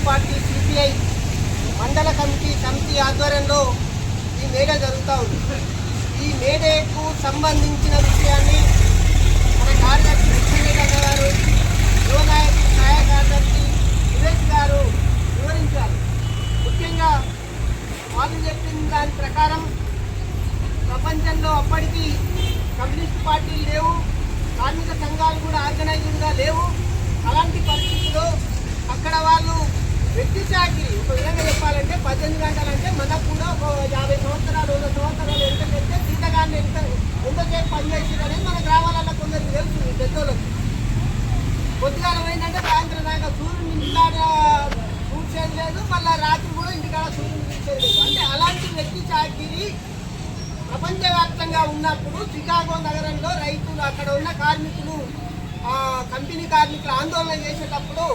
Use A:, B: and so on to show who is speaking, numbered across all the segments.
A: Party CPI మండల సమితి ఆధ్వర్యంలో ఈ మేడే జరుగుతూ ఉంది. ఈ మేడేకు సంబంధించిన విషయాన్ని మన కార్యదర్శి విశ్వనాథ గారు, యువ నాయకులు సహాయ కార్యదర్శి సురేష్ గారు వివరించారు. ముఖ్యంగా వాళ్ళు చెప్పిన దాని ప్రకారం ప్రపంచంలో అప్పటికి కమ్యూనిస్ట్ పార్టీలు లేవు, కార్మిక సంఘాలు కూడా ఆర్గనైజ్డ్గా లేవు. అలాంటి పరిస్థితుల్లో అక్కడ వాళ్ళు వ్యక్తి చాకిరి, ఒక విధంగా చెప్పాలంటే 18 గంటలంటే మనకు కూడా ఒక 50 సంవత్సరాలు 100 సంవత్సరాలు ఎంతకంటే జీతగాన్ని ఎంతసేపు పనిచేసింది అనేది మన గ్రామాలలో కొందరికి తెలుసు. పెద్దోళ్ళకి పొద్దుగాలం ఏంటంటే సాయంత్రం దాకా సూర్యుని ఇంటికాడ చూసేది లేదు, మళ్ళీ రాత్రి కూడా ఇంటికాడ సూర్యుని చూసేది లేదు. అంటే అలాంటి వ్యక్తి చాకిరి ప్రపంచవ్యాప్తంగా ఉన్నప్పుడు చికాగో నగరంలో రైతులు, అక్కడ ఉన్న కార్మికులు, కంపెనీ కార్మికులు ఆందోళన చేసేటప్పుడు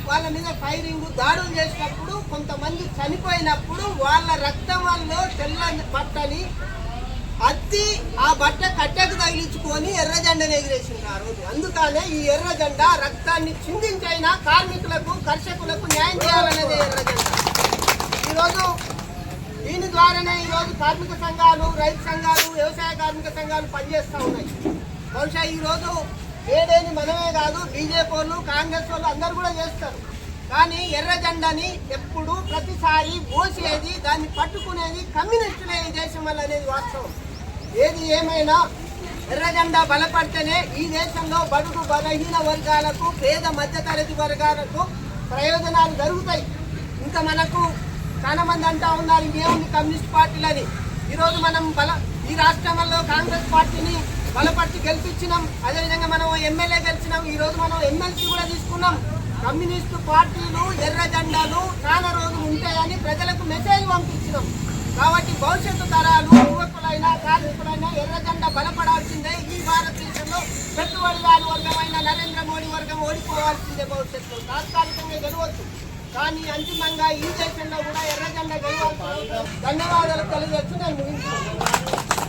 A: వాళ్ళ మీద ఫైరింగ్ దాడులు చేసినప్పుడు కొంతమంది చనిపోయినప్పుడు వాళ్ళ రక్తం వల్ల తెల్ల బట్టని అత్తి ఆ బట్ట కట్టెకు తగిలించుకొని ఎర్ర జెండను ఎగిరేసింది ఆ రోజు. అందుకనే ఈ ఎర్ర జెండా రక్తాన్ని చిందించైనా కార్మికులకు, కర్షకులకు న్యాయం చేయాలనేది ఎర్ర జెండా. ఈరోజు దీని ద్వారానే ఈరోజు కార్మిక సంఘాలు, రైతు సంఘాలు, వ్యవసాయ కార్మిక సంఘాలు పనిచేస్తూ ఉన్నాయి. బహుశా ఈరోజు ఏడేని మనమే కాదు, బీజేపీ వాళ్ళు, కాంగ్రెస్ వాళ్ళు అందరూ కూడా చేస్తారు. కానీ ఎర్ర జెండాని ఎప్పుడు ప్రతిసారి మోసేది, దాన్ని పట్టుకునేది కమ్యూనిస్టులే ఈ దేశం వల్ల అనేది వాస్తవం. ఏది ఏమైనా ఎర్ర జెండా బలపడితేనే ఈ దేశంలో బడుగు బలహీన వర్గాలకు, పేద మధ్యతరగతి వర్గాలకు ప్రయోజనాలు జరుగుతాయి. ఇంకా మనకు చాలా మంది అంటా ఉన్నారు ఇంకేముంది కమ్యూనిస్ట్ పార్టీలని. ఈరోజు మనం ఈ రాష్ట్రంలో కాంగ్రెస్ పార్టీని బలపరిచి గెలిపించినాం, అదేవిధంగా మనం ఎమ్మెల్యే గెలిచినాం, ఈరోజు మనం ఎమ్మెల్సీ కూడా తీసుకున్నాం. కమ్యూనిస్టు పార్టీలు, ఎర్ర జెండాలు చాలా రోజులు ఉంటాయని ప్రజలకు మెసేజ్ పంపించినాం. కాబట్టి భవిష్యత్తు తరాలు, యువకులైనా కార్మికులైనా ఎర్ర జెండా బలపడాల్సిందే. ఈ భారతదేశంలో పెట్టుబడిదారు వర్గమైన నరేంద్ర మోడీ వర్గం ఓడిపోవాల్సిందే. భవిష్యత్తులో తాత్కాలికంగా గెలవచ్చు, కానీ అంతిమంగా ఈ దేశంలో కూడా ఎర్ర జెండా గెలవాల్సి. ధన్యవాదాలు తెలియజేస్తూ నేను ముగించుకుంటున్నాను.